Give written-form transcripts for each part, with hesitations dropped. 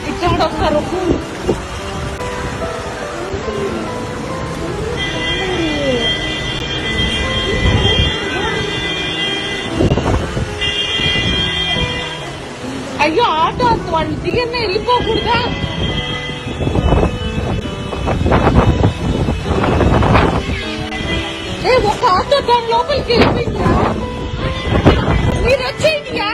ఇచ్చాడు వస్తారు. అయ్యో ఆటో వాళ్ళు దిగనే వెళ్ళిపోకూడదా? ఒక ఆటో దాని లోపలికి వెళ్ళిపోయిందా? మీరు వచ్చేయండియా.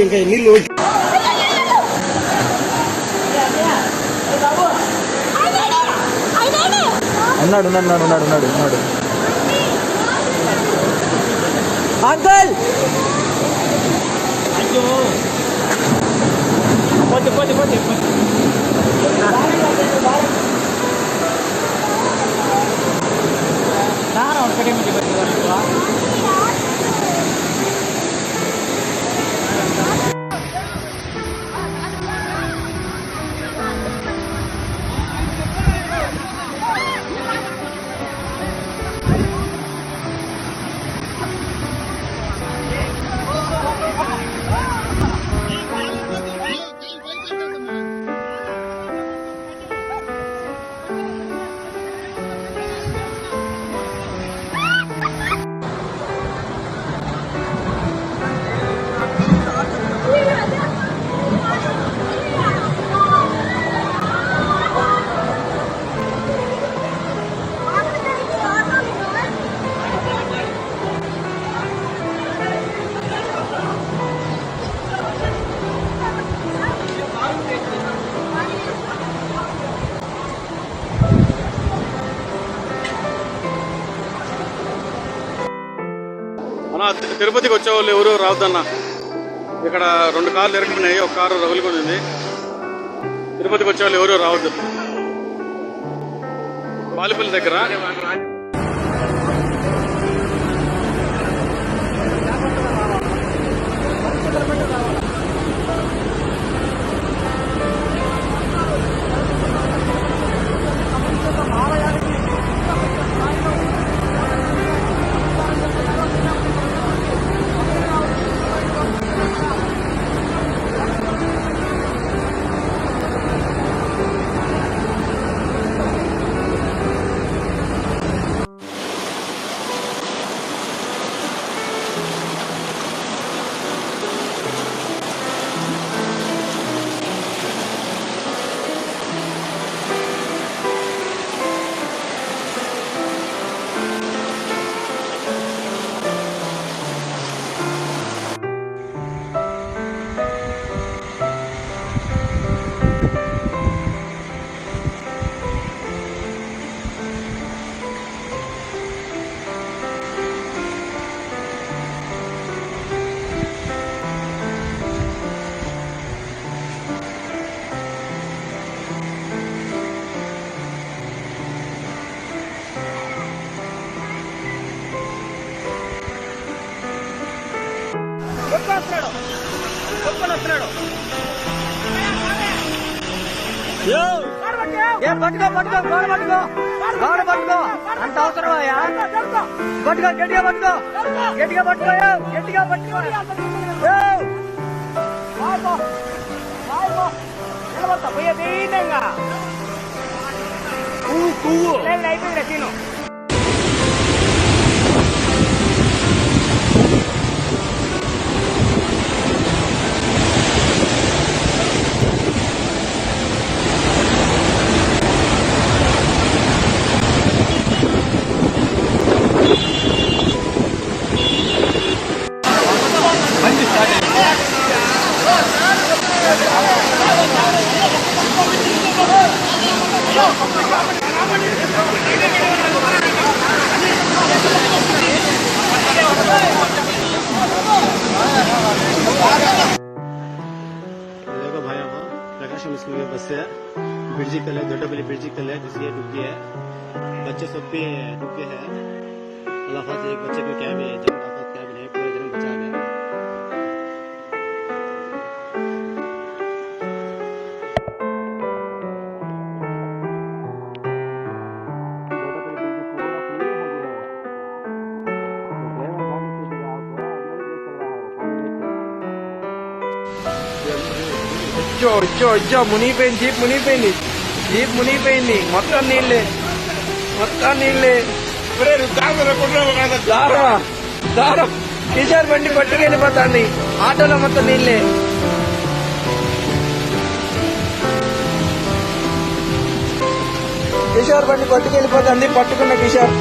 ఇంకా నీళ్ళు ఉన్నాడు ఉన్నాడు ఉన్నాడు ఉన్నాడు ఉన్నాడు అంకల్. అయ్యో పోతే పోతే పోతే ఒకటే తిరుపతికి వచ్చేవాళ్ళు ఎవరు రావద్దన్న. ఇక్కడ 2 కార్లు ఎరుకున్నాయి, ఒక కారు రగులుకుంది. తిరుపతికి వచ్చేవాళ్ళు ఎవరు రావద్దు. బాలిపల్లి దగ్గర పట్టుకో అంత అవసరమయ్యా. పట్టుకో గట్టిగా పట్టుకో గట్టిగా పట్టుకో గట్టిగా పట్టుకో అయిపోయింది రచీను. देखो भाई प्रकाशम स्कूल के बस से ब्रिजी कल है, दोटापल्ली ब्रिजी कल है, जिसकी डूब गई है। बच्चे सब भी डूब गए हैं। अल्लाह हाफिज़। एक बच्चे को क्या भी जब कैब नहीं पूरा जन्म ఇచ్చో మునిగిపోయింది, జీప్ మునిగిపోయింది, మొత్తం నీళ్ళే. దారం కిషోర్ బండి పట్టుకెళ్ళిపోతాంది, ఆటోలో మొత్తం నీళ్ళే. కిషోర్ బండి పట్టుకెళ్ళిపోతుంది, పట్టుకున్న కిషోర్.